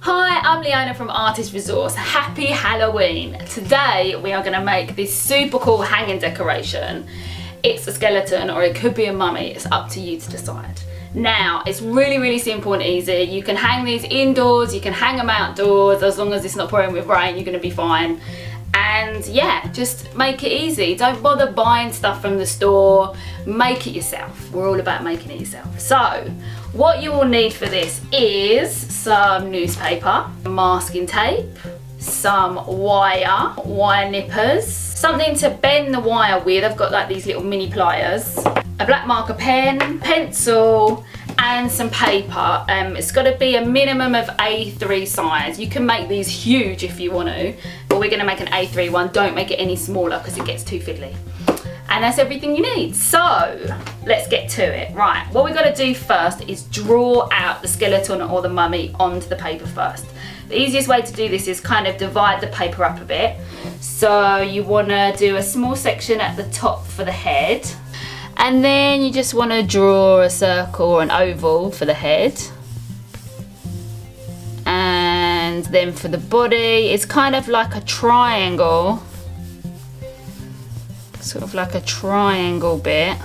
Hi, I'm Leona from Artist Resource. Happy Halloween! Today we are going to make this super cool hanging decoration. It's a skeleton or it could be a mummy, it's up to you to decide. Now, it's really simple and easy. You can hang these indoors, you can hang them outdoors, as long as it's not pouring with rain, you're going to be fine. And yeah, just make it easy. Don't bother buying stuff from the store, make it yourself. We're all about making it yourself. So, what you will need for this is some newspaper, masking tape, some wire nippers, something to bend the wire with. I've got like these little mini pliers, a black marker pen, pencil, and some paper. It's got to be a minimum of A3 size. You can make these huge if you want to, but we're going to make an A3 one. Don't make it any smaller because it gets too fiddly. And that's everything you need. So let's get to it. Right, what we've got to do first is draw out the skeleton or the mummy onto the paper first. The easiest way to do this is kind of divide the paper up a bit. So you want to do a small section at the top for the head, and then you just want to draw a circle or an oval for the head. And then for the body, it's kind of like a triangle. Sort of like a triangle bit,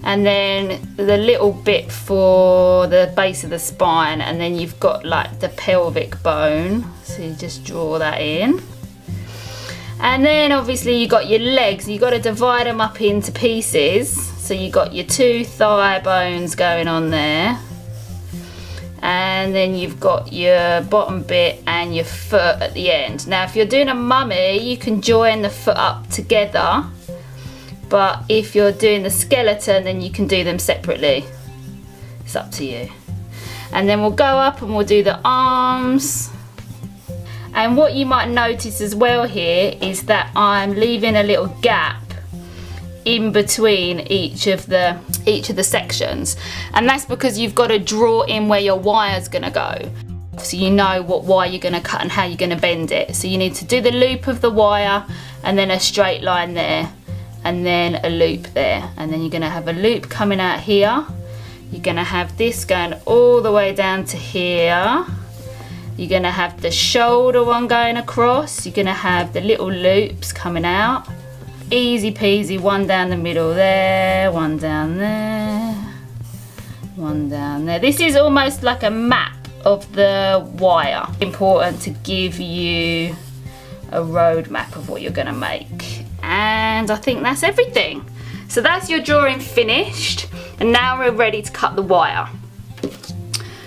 and then the little bit for the base of the spine, and then you've got like the pelvic bone, so you just draw that in. And then obviously you got your legs, you got to divide them up into pieces, so you got your two thigh bones going on there, and then you've got your bottom bit and your foot at the end. Now if you're doing a mummy, you can join the foot up together, but if you're doing the skeleton, then you can do them separately. It's up to you. And then we'll go up and we'll do the arms. And what you might notice as well here is that I'm leaving a little gap in between each of the sections, and that's because you've got to draw in where your wire's going to go, so you know what wire you're going to cut and how you're going to bend it. So you need to do the loop of the wire, and then a straight line there, and then a loop there, and then you're going to have a loop coming out here. You're going to have this going all the way down to here. You're going to have the shoulder one going across. You're going to have the little loops coming out. Easy peasy, one down the middle there, one down there, one down there. This is almost like a map of the wire. Important to give you a road map of what you're going to make. And I think that's everything. So that's your drawing finished, and now we're ready to cut the wire.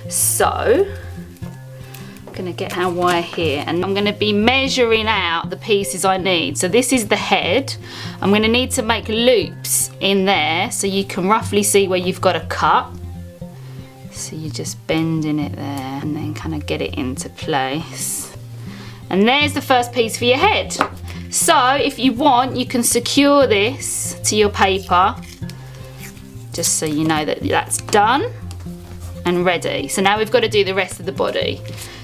So I'm going to get our wire here, and I'm going to be measuring out the pieces I need. So this is the head. I'm going to need to make loops in there so you can roughly see where you've got to cut. So you're just bending it there and then kind of get it into place. And there's the first piece for your head. So if you want, you can secure this to your paper just so you know that that's done and ready. So now we've got to do the rest of the body.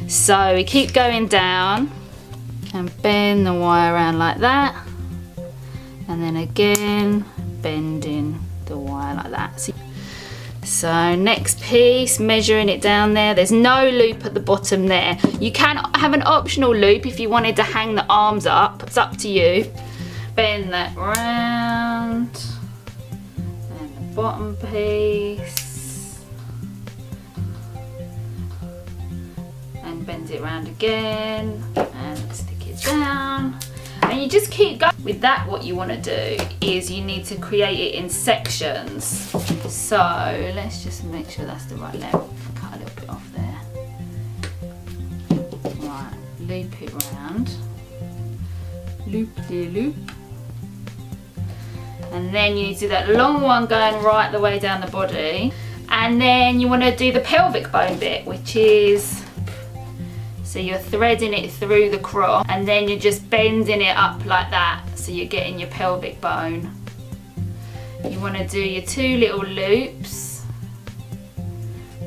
So we keep going down and bend the wire around like that, and then again bending the wire like that. So next piece, measuring it down there. There's no loop at the bottom there. You can have an optional loop if you wanted to hang the arms up. It's up to you. Bend that round, and the bottom piece. Bend it around again and stick it down, and you just keep going with that. What you want to do is you need to create it in sections. So let's just make sure that's the right level. Cut a little bit off there. Right, loop it round, loop de loop, and then you need to do that long one going right the way down the body, and then you want to do the pelvic bone bit, which is, so you're threading it through the crop, and then you're just bending it up like that, so you're getting your pelvic bone. You want to do your two little loops.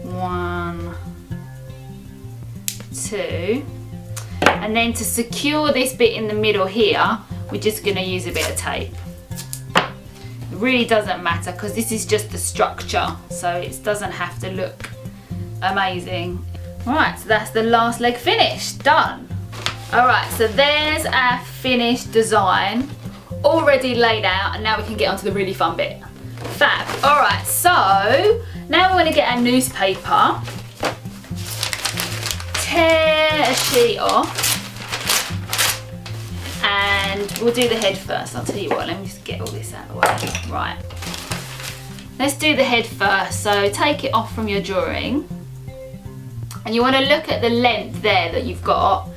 1, 2. And then to secure this bit in the middle here, we're just going to use a bit of tape. It really doesn't matter because this is just the structure, so it doesn't have to look amazing. Right, so that's the last leg finished, done. All right, so there's our finished design, already laid out, and now we can get onto the really fun bit. Fab. All right, so now we want to get our newspaper, tear a sheet off, and we'll do the head first. I'll tell you what, let me just get all this out of the way. Right, let's do the head first. So take it off from your drawing, and you want to look at the length there that you've got,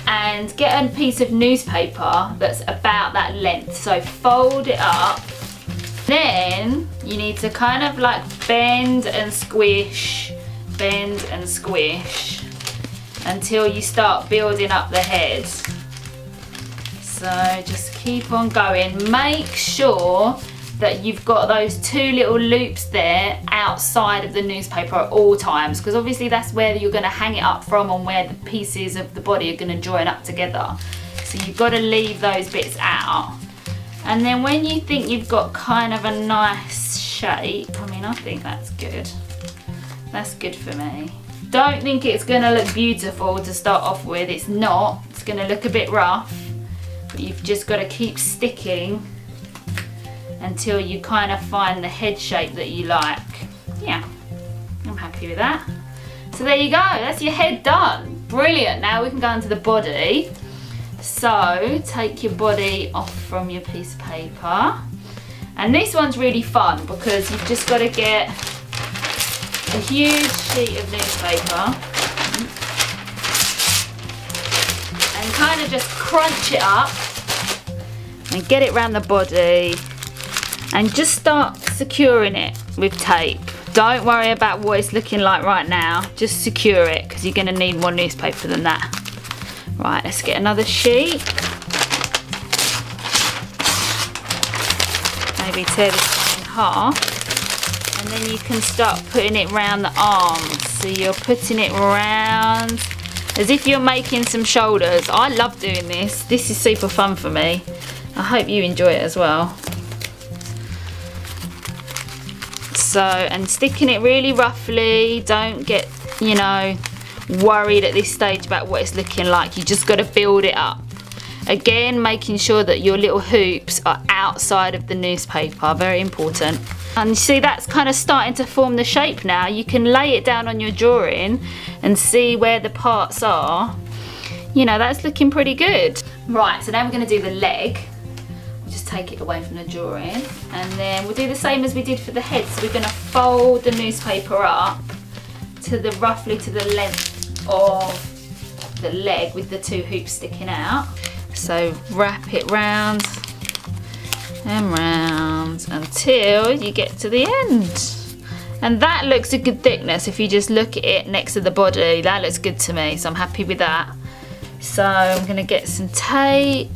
and get a piece of newspaper that's about that length. So fold it up. Then you need to kind of like bend and squish until you start building up the head. So just keep on going. Make sure that you've got those two little loops there outside of the newspaper at all times, because obviously that's where you're going to hang it up from and where the pieces of the body are going to join up together. So you've got to leave those bits out. And then when you think you've got kind of a nice shape, I mean, I think that's good. That's good for me. Don't think it's going to look beautiful to start off with. It's not. It's going to look a bit rough. But you've just got to keep sticking until you kind of find the head shape that you like. Yeah, I'm happy with that. So there you go, that's your head done. Brilliant, now we can go into the body. So take your body off from your piece of paper. And this one's really fun because you've just got to get a huge sheet of newspaper and kind of just crunch it up and get it around the body. And just start securing it with tape. Don't worry about what it's looking like right now. Just secure it, because you're going to need more newspaper than that. Right, let's get another sheet. Maybe tear this in half. And then you can start putting it around the arms. So you're putting it around as if you're making some shoulders. I love doing this. This is super fun for me. I hope you enjoy it as well. So, and sticking it really roughly. Don't get, you know, worried at this stage about what it's looking like. You just got to build it up. Again, making sure that your little hoops are outside of the newspaper. Very important. And you see that's kind of starting to form the shape now. You can lay it down on your drawing and see where the parts are. You know, that's looking pretty good. Right, so now we're going to do the leg. Just take it away from the drawing, and then we'll do the same as we did for the head. So we're going to fold the newspaper up to the roughly to the length of the leg with the two hoops sticking out. So wrap it round and round until you get to the end. And that looks a good thickness. If you just look at it next to the body, that looks good to me, so I'm happy with that. So I'm going to get some tape.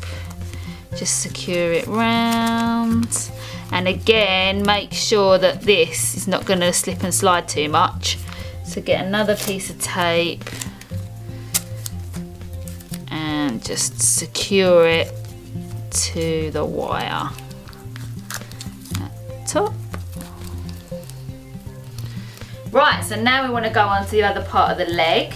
Just secure it round, and again make sure that this is not going to slip and slide too much. So get another piece of tape and just secure it to the wire at the top. Right, so now we want to go on to the other part of the leg.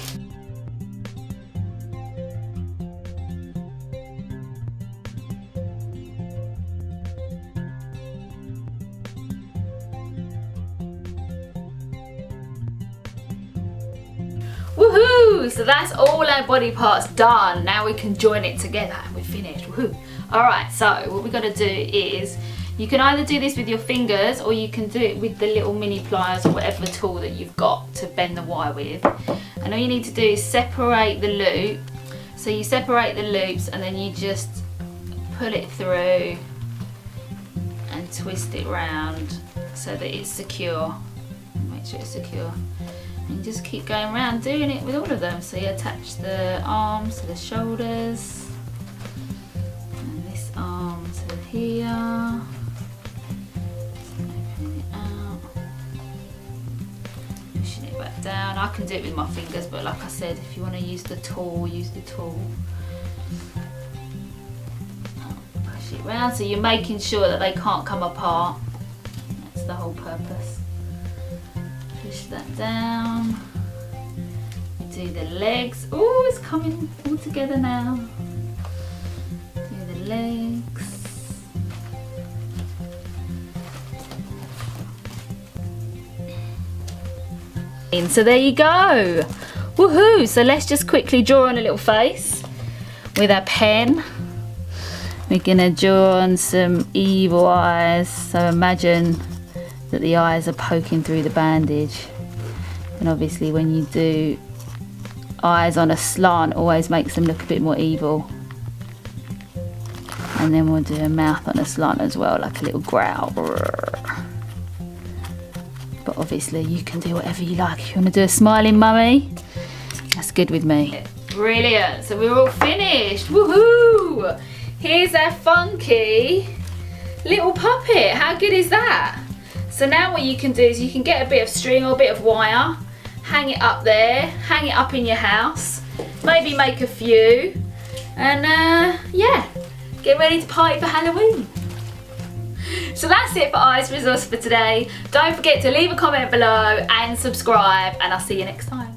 Woohoo! So that's all our body parts done. Now we can join it together and we're finished. Woohoo! Alright, so what we're going to do is, you can either do this with your fingers or you can do it with the little mini pliers or whatever tool that you've got to bend the wire with. And all you need to do is separate the loop. So you separate the loops and then you just pull it through and twist it round so that it's secure. Make sure it's secure. And just keep going around doing it with all of them. So you attach the arms to the shoulders, and this arm to here. Open it out, pushing it back down. I can do it with my fingers, but like I said, if you want to use the tool, use the tool. Push it round, so you're making sure that they can't come apart. That's the whole purpose. Push that down, do the legs. Oh, it's coming all together now. Do the legs. So there you go. Woohoo! So let's just quickly draw on a little face with our pen. We're gonna draw on some evil eyes. So imagine that the eyes are poking through the bandage. And obviously when you do eyes on a slant, always makes them look a bit more evil. And then we'll do a mouth on a slant as well, like a little growl. But obviously you can do whatever you like. If you want to do a smiling mummy, that's good with me. Brilliant, so we're all finished. Woohoo! Here's our funky little puppet. How good is that? So now what you can do is you can get a bit of string or a bit of wire, hang it up there, hang it up in your house, maybe make a few, and yeah, get ready to party for Halloween. So that's it for I's Resource for today. Don't forget to leave a comment below and subscribe, and I'll see you next time.